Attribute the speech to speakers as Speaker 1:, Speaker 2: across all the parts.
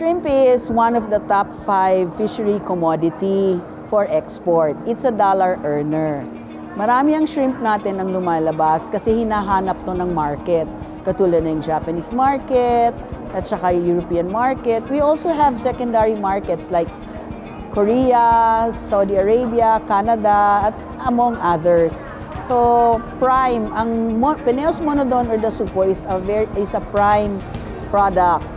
Speaker 1: Shrimp is one of the top 5 fishery commodity for export. It's a dollar earner. Marami ang shrimp natin ang lumalabas kasi hinahanap to ng market. Katulad ng Japanese market at saka European market. We also have secondary markets like Korea, Saudi Arabia, Canada, at among others. So prime, ang Peneus monodon or the supo is a prime product.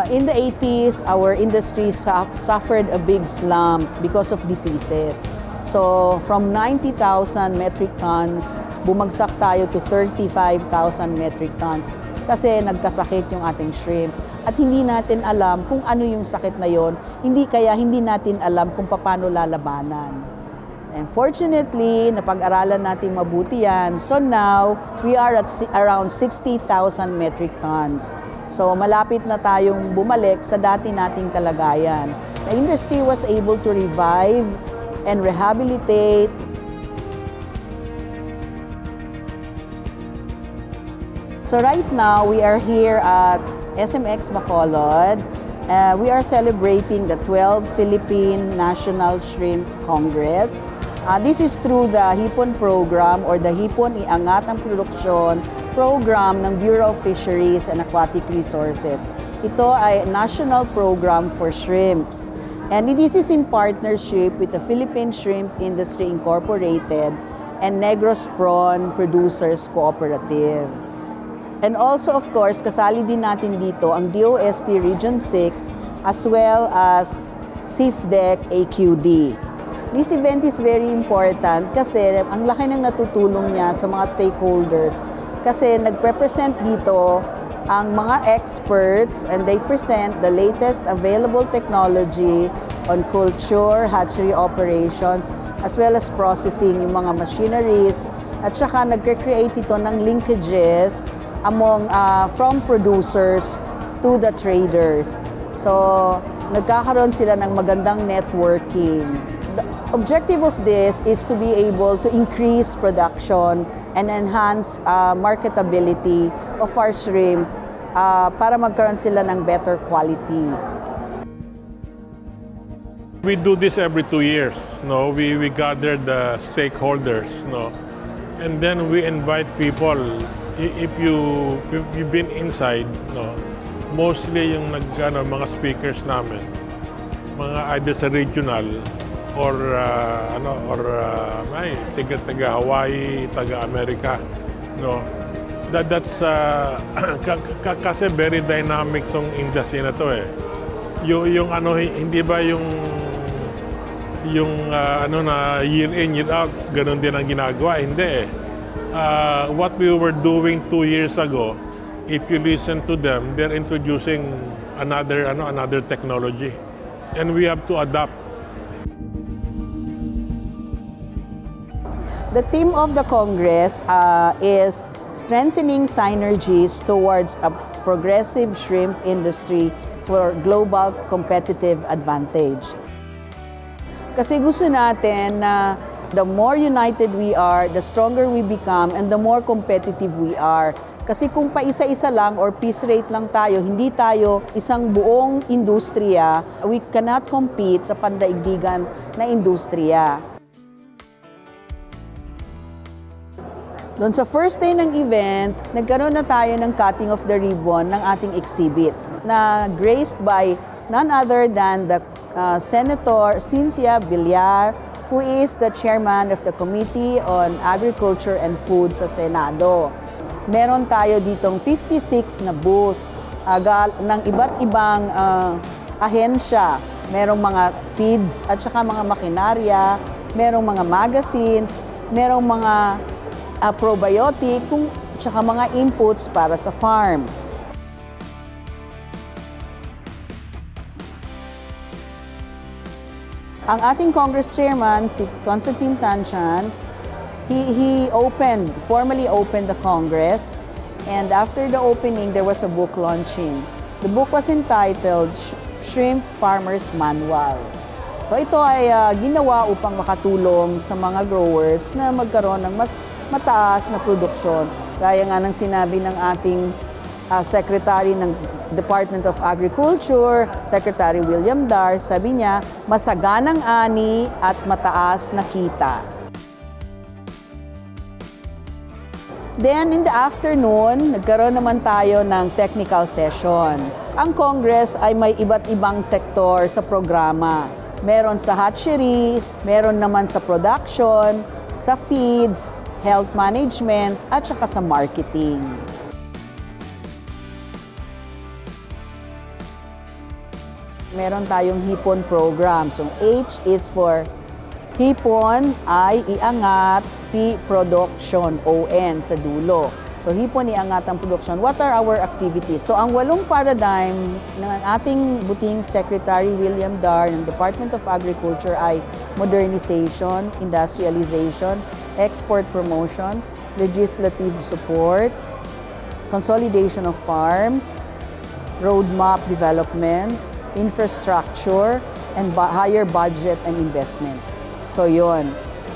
Speaker 1: In the 80s, our industry suffered a big slump because of diseases. So from 90,000 metric tons, bumagsak tayo to 35,000 metric tons kasi nagkasakit yung ating shrimp. At hindi natin alam kung ano yung sakit na yon, hindi natin alam kung paano lalabanan. And fortunately, napag-aralan natin mabuti yan. So now, we are at around 60,000 metric tons. So malapit na tayong bumalik sa dati nating kalagayan. The industry was able to revive and rehabilitate. So right now, we are here at SMX Bacolod. We are celebrating the 12th Philippine National Shrimp Congress. This is through the Hipon program or the Hipon Iangat ang Produksyon program ng Bureau of Fisheries and Aquatic Resources. Ito ay national program for shrimps. And this is in partnership with the Philippine Shrimp Industry Incorporated and Negros Prawn Producers Cooperative. And also, of course, kasali din natin dito ang DOST Region 6 as well as SIFDEC AQD. This event is very important kasi ang laki ng natutulong niya sa mga stakeholders kasi nagpe-present dito ang mga experts and they present the latest available technology on culture, hatchery operations, as well as processing yung mga machineries at saka nagre-create ito ng linkages among from producers to the traders. So, nagkakaroon sila ng magandang networking. The objective of this is to be able to increase production and enhance marketability of our shrimp para magkaroon sila ng better quality.
Speaker 2: We do this every 2 years. No, we gather the stakeholders. No, and then we invite people. If you've been inside, no, mostly yung mga speakers namin, mga either sa regional or taga Hawaii, taga America, no. That's kasi very dynamic tong industry na to eh. Yung hindi ba yung na year in year out ganun din ang ginagawa, hindi eh. What we were doing 2 years ago, if you listen to them, they're introducing another technology, and we have to adapt.
Speaker 1: The theme of the Congress is strengthening synergies towards a progressive shrimp industry for global competitive advantage. Kasi gusto natin na the more united we are, the stronger we become, and the more competitive we are. Kasi kung paisa-isa lang or piece rate lang tayo, hindi tayo isang buong industriya, we cannot compete sa pandaigdigan na industriya. Doon sa first day ng event, nagkaroon na tayo ng cutting of the ribbon ng ating exhibits na graced by none other than the Senator Cynthia Villar, who is the chairman of the Committee on Agriculture and Food sa Senado. Meron tayo ditong 56 na booth ng iba't ibang ahensya. Merong mga feeds at saka mga makinarya, merong mga magazines, merong mga probiotic, at saka mga inputs para sa farms. Ang ating Congress Chairman, si Constantine Tanchan, he formally opened the Congress, and after the opening, there was a book launching. The book was entitled Shrimp Farmer's Manual. So ito ay ginawa upang makatulong sa mga growers na magkaroon ng mas mataas na produksyon. Gaya nga ng sinabi ng ating Secretary ng Department of Agriculture, Secretary William Dar, sabi niya, masaganang ani at mataas na kita. Then, in the afternoon, nagkaroon naman tayo ng technical session. Ang Congress ay may iba't ibang sektor sa programa. Meron sa hatcheries, meron naman sa production, sa feeds, health management, at saka sa marketing. Meron tayong hipon program. So, H is for hipon, I, iangat, P, production, O-N sa dulo. So, hipon, iangat ang production. What are our activities? So, ang 8 paradigm ng ating buting Secretary William Dar ng Department of Agriculture ay modernization, industrialization, export promotion, legislative support, consolidation of farms, roadmap development, infrastructure, and higher budget and investment. So yun.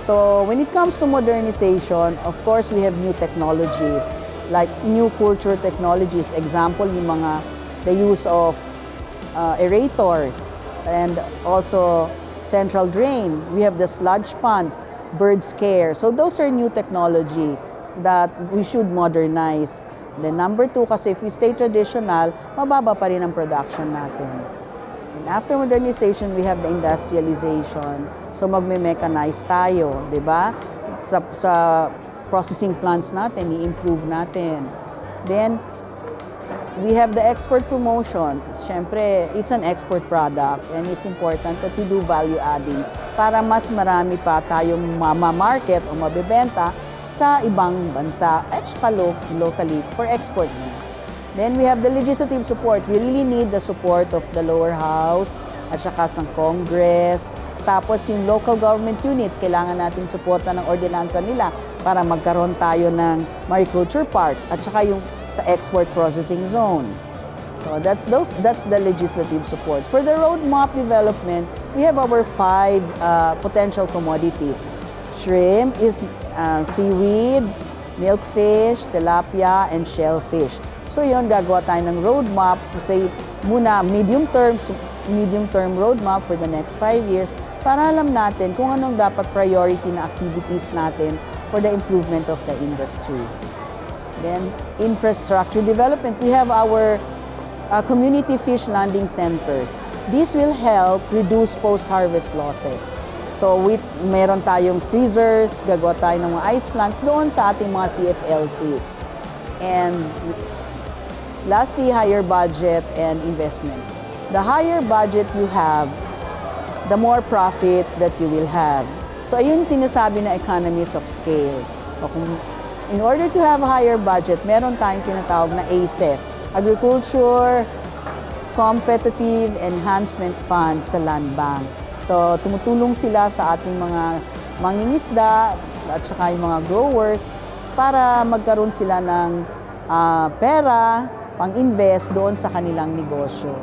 Speaker 1: So when it comes to modernization, of course, we have new technologies, like new culture technologies. Example, the use of aerators and also central drain. We have the sludge ponds, bird scare. So those are new technology that we should modernize. Then number 2, kasi if we stay traditional, mababa pa rin ang production natin. And after modernization, we have the industrialization. So magme-mechanize tayo, di ba? Sa processing plants natin, i-improve natin. Then, we have the export promotion. Siyempre, it's an export product and it's important that we do value adding para mas marami pa tayong mamamarket o mabibenta sa ibang bansa at saka locally for export na. Then we have the legislative support. We really need the support of the lower house at saka sa Congress. Tapos yung local government units, kailangan natin suporta ng ordinansa nila para magkaroon tayo ng mariculture parks at saka yung sa export processing zone. So that's the legislative support. For the roadmap development, we have our 5 potential commodities. Shrimp is seaweed, milkfish, tilapia, and shellfish. So yun, gagawa tayo ng roadmap, say muna medium term roadmap for the next 5 years para alam natin kung anong dapat priority na activities natin for the improvement of the industry. Then, infrastructure development. We have our community fish landing centers. This will help reduce post-harvest losses. So, meron tayong freezers, gagawa tayo ng mga ice plants doon sa ating mga CFLCs. And lastly, higher budget and investment. The higher budget you have, the more profit that you will have. So, ayun tinasabi na economies of scale. So, in order to have a higher budget, meron tayong tinatawag na ASEF, Agriculture Competitive Enhancement Fund sa Land Bank. So, tumutulong sila sa ating mga mangingisda at saka yung mga growers para magkaroon sila ng pera, pang-invest doon sa kanilang negosyo.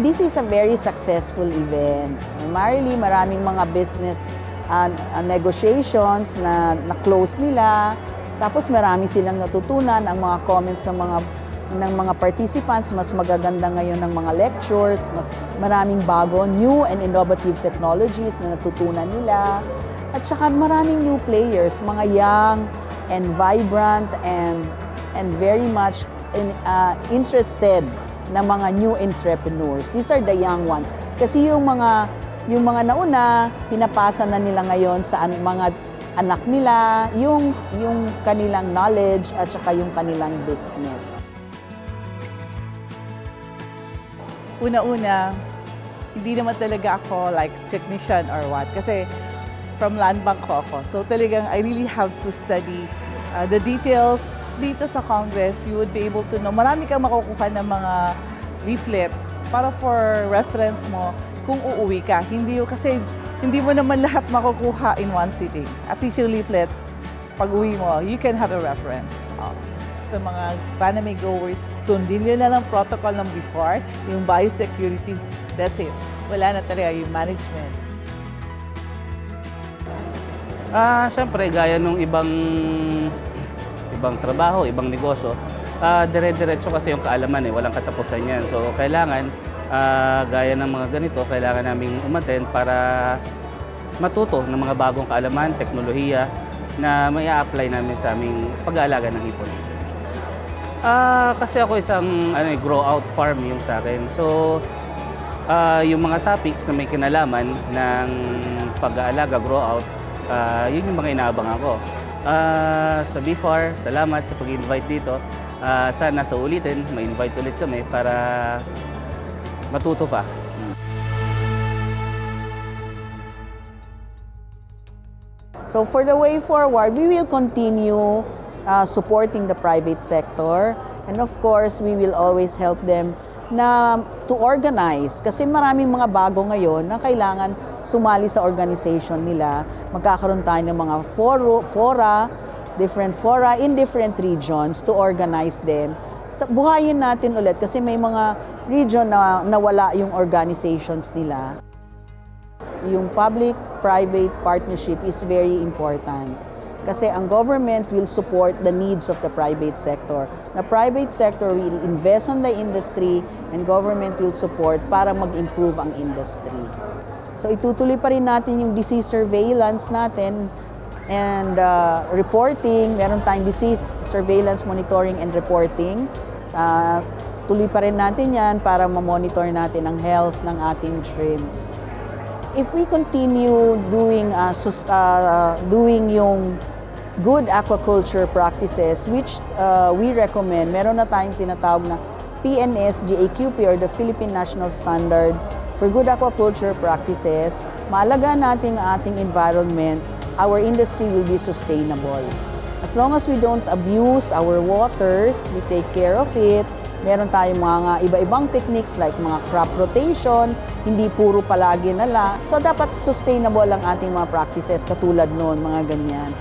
Speaker 1: This is a very successful event. Primarily, maraming mga business negotiations na na-close nila. Tapos marami silang natutunan, ang mga comments ng mga participants, mas magaganda ngayon ng mga lectures, mas maraming bago, new and innovative technologies na natutunan nila. At saka maraming new players, mga young and vibrant and very much interested na mga new entrepreneurs. These are the young ones. Kasi yung mga nauna, pinapasa na nila ngayon sa mga anak nila, yung kanilang knowledge at saka yung kanilang business.
Speaker 3: Una-una, hindi naman talaga ako like technician or what. Kasi from land bank ko ako. So talagang I really have to study the details. Dito sa Congress, you would be able to know. Marami kang makukuha ng mga leaflets para for reference mo kung uuwi ka. Kasi hindi mo naman lahat makukuha in one sitting. At least yung leaflets, pag uwi mo, you can have a reference. So mga Panama growers, sundin nyo na lang protocol ng before, yung biosecurity, that's it. Wala na talaga yung management.
Speaker 4: Siyempre, gaya nung ibang trabaho, ibang negosyo, dire-diretso kasi yung kaalaman walang katapusan yan. So, kailangan, gaya ng mga ganito, kailangan naming umattend para matuto ng mga bagong kaalaman, teknolohiya na may apply namin sa aming pag-aalaga ng hipon. Kasi ako isang grow out farm yung sa akin. So, yung mga topics na may kinalaman ng pag-aalaga, grow out, yun yung mga inaabang ako. Sa BFAR, salamat sa pag-invite dito. Sana sa ulitin, ma-invite ulit kami para matuto pa.
Speaker 1: So for the way forward, we will continue supporting the private sector, and of course, we will always help them to organize. Kasi maraming mga bago ngayon na kailangan sumali sa organization nila. Magkakaroon tayo ng mga different fora in different regions to organize them. Buhayin natin ulit kasi may mga region na nawala yung organizations nila. Yung public-private partnership is very important kasi ang government will support the needs of the private sector. The private sector will invest on the industry and government will support para mag-improve ang industry. So itutuloy pa rin natin yung disease surveillance natin and reporting. Meron tayong disease surveillance, monitoring, and reporting. Tuloy pa rin natin yan para ma-monitor natin ang health ng ating shrimps. If we continue doing yung good aquaculture practices, which we recommend, meron na tayong tinatawag na PNS-GAQP or the Philippine National Standard for Good Aquaculture Practices, maalagaan natin ang ating environment, our industry will be sustainable. As long as we don't abuse our waters, we take care of it, meron tayong mga iba-ibang techniques like mga crop rotation, hindi puro palagi na lang. So dapat sustainable ang ating mga practices katulad noon, mga ganyan.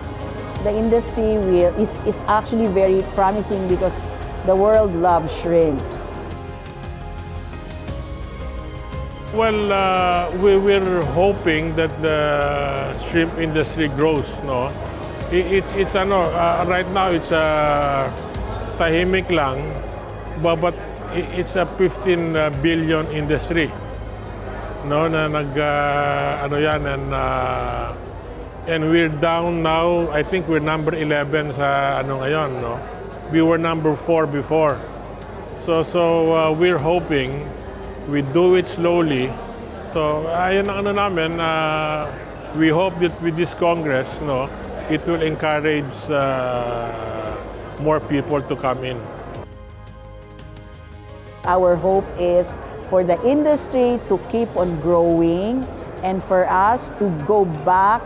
Speaker 1: The industry is actually very promising because the world loves shrimps.
Speaker 2: Well, we're hoping that the shrimp industry grows, no? It's right now it's tahimik lang, but it's a 15 billion industry, no? Na and we're down now. I think we're number 11 sa ngayon, no? We were number 4 before. So we're hoping we do it slowly. So ayun ang namin. We hope that with this Congress, no, it will encourage more people to come in.
Speaker 1: Our hope is for the industry to keep on growing and for us to go back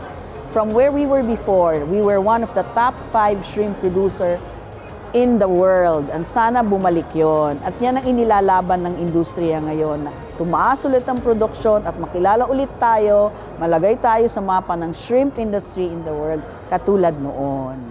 Speaker 1: from where we were before. We were one of the top 5 shrimp producer in the world. And sana bumalik yon. At yan ang inilalaban ng industriya ngayon. Tumaas ulit ang produksyon at makilala ulit tayo, malagay tayo sa mapa ng shrimp industry in the world katulad noon.